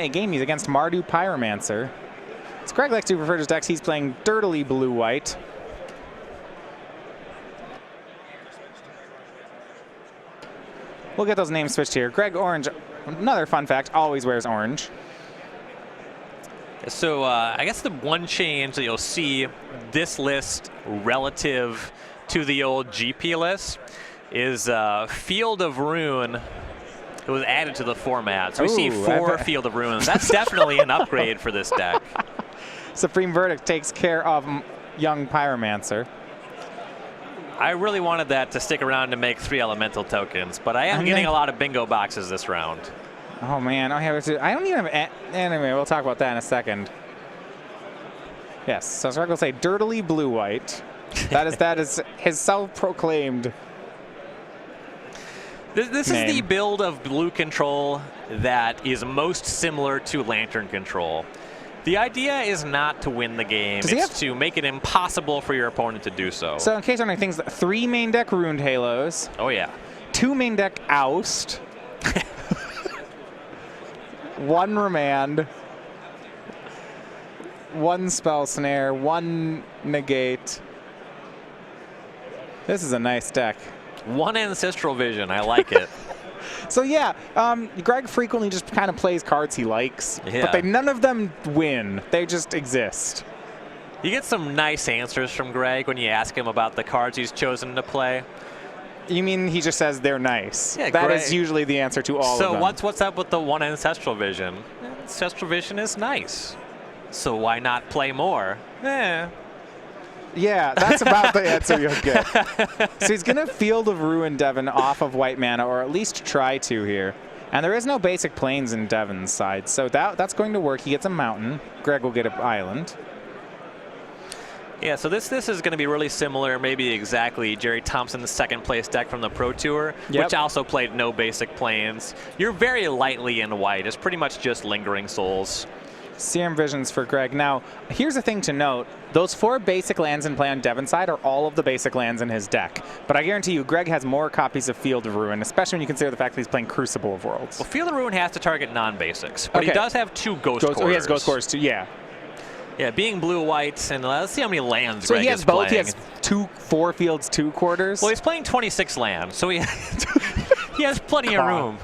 game. He's against Mardu Pyromancer. So Greg likes to refer to his decks. He's playing dirtily blue-white. We'll get those names switched here. Greg Orange, another fun fact, always wears orange. So I guess the one change that you'll see this list relative to the old GP list is Field of Ruin. It was added to the format. So we see 4 Field of Ruins. That's definitely an upgrade for this deck. Supreme Verdict takes care of young Pyromancer. I really wanted that to stick around to make 3 elemental tokens, but I am getting a lot of bingo boxes this round. Oh man, I don't even have anyway, we'll talk about that in a second. Yes, so Greg will say dirtily blue-white. That is his self-proclaimed. This is the build of blue control that is most similar to Lantern control. The idea is not to win the game, it's to make it impossible for your opponent to do so. So in case there are things, 3 main deck Ruined Halos. Oh yeah. 2 main deck Oust. 1 Remand. 1 Spell Snare. 1 Negate. This is a nice deck. 1 Ancestral Vision, I like it. So yeah, Greg frequently just kind of plays cards he likes, but none of them win. They just exist. You get some nice answers from Greg when you ask him about the cards he's chosen to play. You mean he just says they're nice? Yeah, that is usually the answer to all of them. So what's up with the 1 Ancestral Vision? Ancestral Vision is nice. So why not play more? Yeah, that's about the answer you'll get. So he's going to Field of Ruin Devin off of white mana, or at least try to here. And there is no basic plains in Devin's side, so that's going to work. He gets a mountain. Greg will get an island. Yeah, so this is going to be really similar, maybe exactly Jerry Thompson's second place deck from the Pro Tour, which also played no basic plains. You're very lightly in white. It's pretty much just Lingering Souls. Serum Visions for Greg. Now, here's a thing to note. Those 4 basic lands in play on Devin's side are all of the basic lands in his deck. But I guarantee you, Greg has more copies of Field of Ruin, especially when you consider the fact that he's playing Crucible of Worlds. Well, Field of Ruin has to target non-basics, but he does have 2 Ghost Quarters. Oh, he has Ghost Quarters too, yeah. Yeah, being blue-white, and let's see how many lands so Greg he has is both. playing. He has 4 fields, 2 quarters. Well, he's playing 26 lands, so he has plenty of room.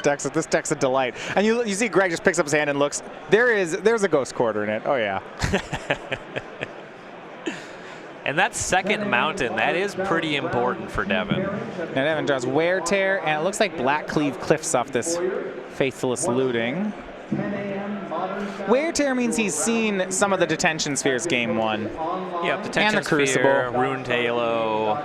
This deck's a delight. And you see Greg just picks up his hand and looks. There's a Ghost Quarter in it. Oh, yeah. And that second mountain, that is pretty important for Devin. Now Devin draws Wear Tear, and it looks like Blackcleave cliffs off this Faithless Looting. Wear Tear means he's seen some of the Detention Spheres game 1. Yeah, Detention and the Crucible. Sphere, Ruined Halo,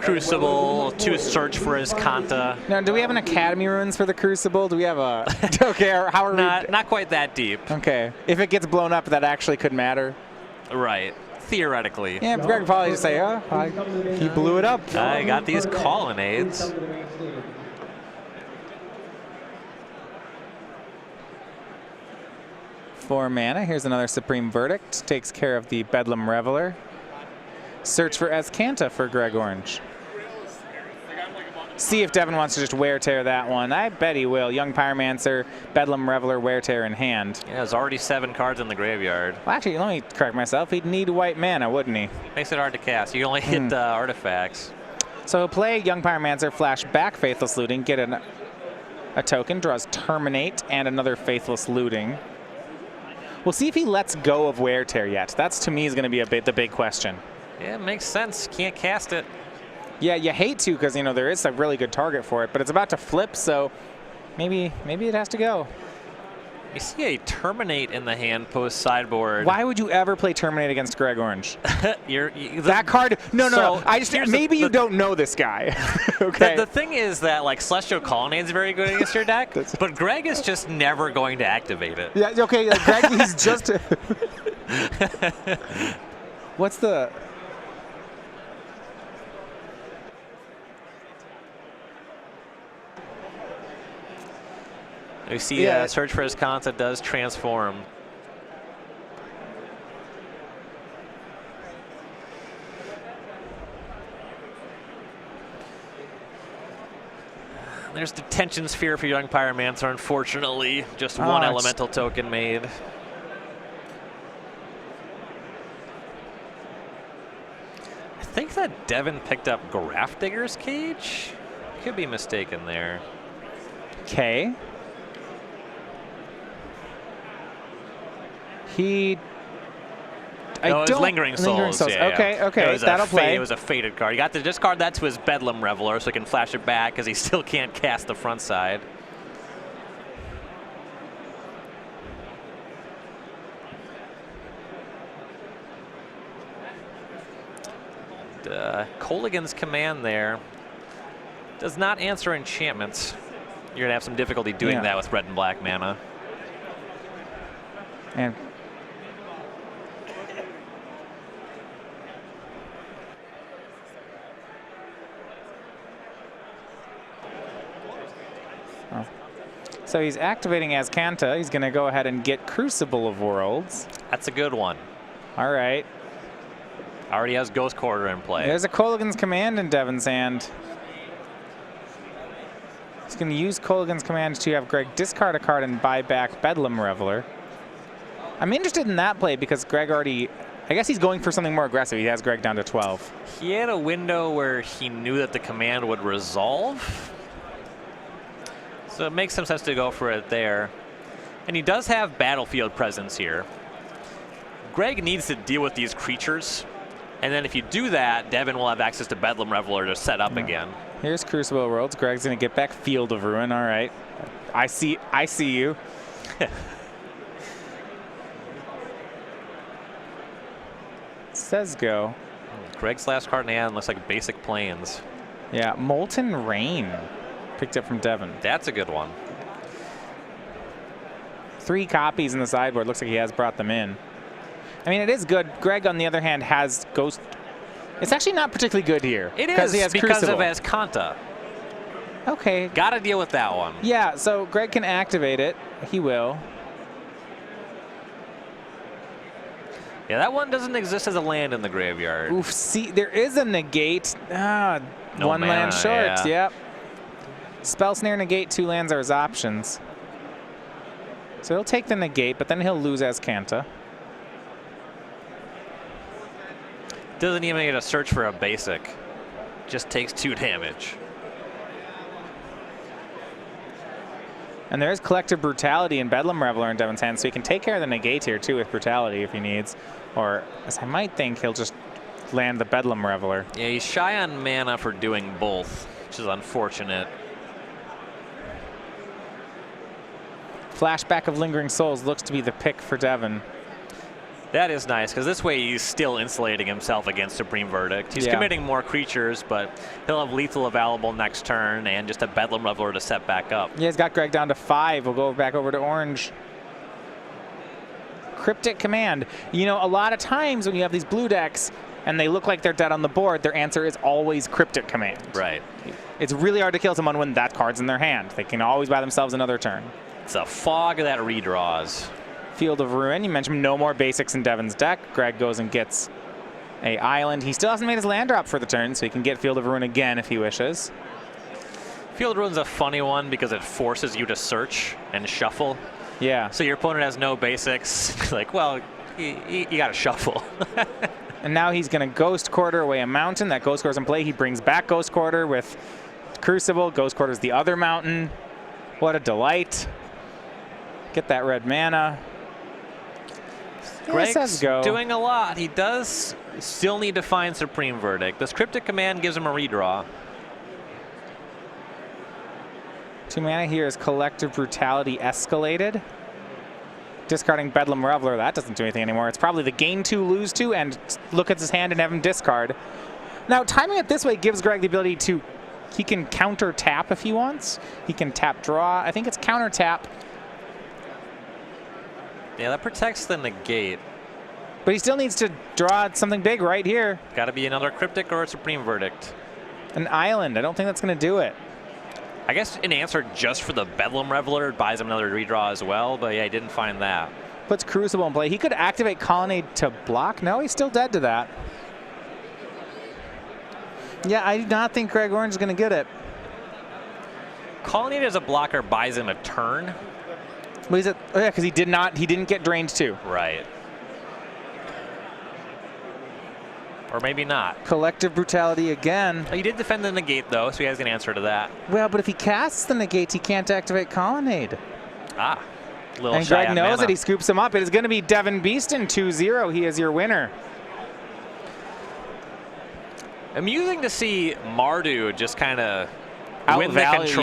Crucible, 2 Search for his Kanta. Now, do we have an Academy Ruins for the Crucible? Do we have a... Okay, how are we... Not quite that deep. Okay. If it gets blown up, that actually could matter. Right. Theoretically. Yeah, Greg would probably just say, he blew it up. I got these colonnades. For mana, here's another Supreme Verdict. Takes care of the Bedlam Reveler. Search for Azcanta for Greg Orange. See if Devin wants to just Wear Tear that one. I bet he will. Young Pyromancer, Bedlam Reveler, Wear Tear in hand. Yeah, there's already 7 cards in the graveyard. Well, actually, let me correct myself. He'd need white mana, wouldn't he? Makes it hard to cast. You can only hit artifacts. So he'll play Young Pyromancer, flash back Faithless Looting, get a token, draws Terminate, and another Faithless Looting. We'll see if he lets go of Wear Tear yet. That's, to me, is going to be the big question. Yeah, it makes sense. Can't cast it. Yeah, you hate to because, there is a really good target for it, but it's about to flip, so maybe it has to go. You see a Terminate in the hand post sideboard. Why would you ever play Terminate against Greg Orange? That card, no. Maybe you don't know this guy. Okay. The thing is that Celestial Colonnade is very good against your deck, but Greg is just never going to activate it. Yeah, okay, Greg, he's just... What's the... We see Search for his Kanta does transform. there's Detention Sphere for Young Pyromancer, unfortunately. Just one elemental token made. I think that Devin picked up Grafdigger's Cage? Could be mistaken there. Okay. No, it was Lingering Souls. Yeah, okay, yeah. okay, that'll play. It was a faded card. You got to discard that to his Bedlam Reveler so he can flash it back because he still can't cast the front side. Kolaghan's Command there does not answer enchantments. You're going to have some difficulty doing that with red and black mana. And so he's activating Azcanta. He's going to go ahead and get Crucible of Worlds. That's a good one. All right. Already has Ghost Quarter in play. There's a Kolaghan's Command in Devin's hand. He's going to use Kolaghan's Command to have Greg discard a card and buy back Bedlam Reveler. I'm interested in that play because Greg already, I guess he's going for something more aggressive. He has Greg down to 12. He had a window where he knew that the command would resolve. So it makes some sense to go for it there. And he does have battlefield presence here. Greg needs to deal with these creatures. And then if you do that, Devin will have access to Bedlam Reveler to set up again. Here's Crucible of Worlds. Greg's going to get back Field of Ruin. All right. I see you. Says go. Greg's last card in hand looks like basic plains. Yeah, Molten Rain picked up from Devin. That's a good one. 3 copies in the sideboard. Looks like he has brought them in. I mean, it is good. Greg, on the other hand, has Ghost. It's actually not particularly good here. It is he has because Crucible. of Azcanta. Okay. Got to deal with that one. Yeah, so Greg can activate it. He will. Yeah, that one doesn't exist as a land in the graveyard. Oof, see, there is a negate. No one mana, land short, yeah. Yep. Spell Snare, negate, 2 lands are his options. So he'll take the negate, but then he'll lose Azcanta. Doesn't even get a search for a basic. Just takes 2 damage. And there is Collective Brutality and Bedlam Reveler in Devin's hand, so he can take care of the negate here too with Brutality if he needs. Or, as I might think, he'll just land the Bedlam Reveler. Yeah, he's shy on mana for doing both, which is unfortunate. Flashback of Lingering Souls looks to be the pick for Devin. That is nice, because this way he's still insulating himself against Supreme Verdict. He's committing more creatures, but he'll have lethal available next turn and just a Bedlam Reveler to set back up. Yeah, he's got Greg down to 5. We'll go back over to orange. Cryptic Command. You know, a lot of times when you have these blue decks and they look like they're dead on the board, their answer is always Cryptic Command. Right. It's really hard to kill someone when that card's in their hand. They can always buy themselves another turn. It's a fog that redraws. Field of Ruin. You mentioned no more basics in Devin's deck. Greg goes and gets a island. He still hasn't made his land drop for the turn, so he can get Field of Ruin again if he wishes. Field of Ruin's a funny one because it forces you to search and shuffle. Yeah. So your opponent has no basics. Like, well, you got to shuffle. And now he's going to Ghost Quarter away a mountain. That Ghost Quarter's in play. He brings back Ghost Quarter with Crucible. Ghost Quarter's the other mountain. What a delight. Get that red mana. Greg's doing a lot. He does still need to find Supreme Verdict. This Cryptic Command gives him a redraw. 2 mana here is Collective Brutality escalated. Discarding Bedlam Reveler, that doesn't do anything anymore. It's probably the gain 2, lose 2, and look at his hand and have him discard. Now, timing it this way gives Greg the ability to, he can counter tap if he wants. He can tap draw. I think it's counter tap. Yeah, that protects the negate. But he still needs to draw something big right here. Got to be another Cryptic or a Supreme Verdict. An island. I don't think that's going to do it. I guess an answer just for the Bedlam Reveler buys him another redraw as well, but yeah, he didn't find that. Puts Crucible in play. He could activate Colonnade to block. No, he's still dead to that. Yeah, I do not think Greg Orange is going to get it. Calling it as a blocker buys him a turn. Well, he's at, oh yeah, because he didn't get drained too. Right. Or maybe not. Collective Brutality again. He did defend the negate, though, so he has an answer to that. Well, but if he casts the negate, he can't activate Colonnade. Ah. Little And shy Greg on knows mana. it. He scoops him up. It is going to be Devin Beaston 2-0. He is your winner. Amusing to see Mardu just kind of win the Outvalue- control.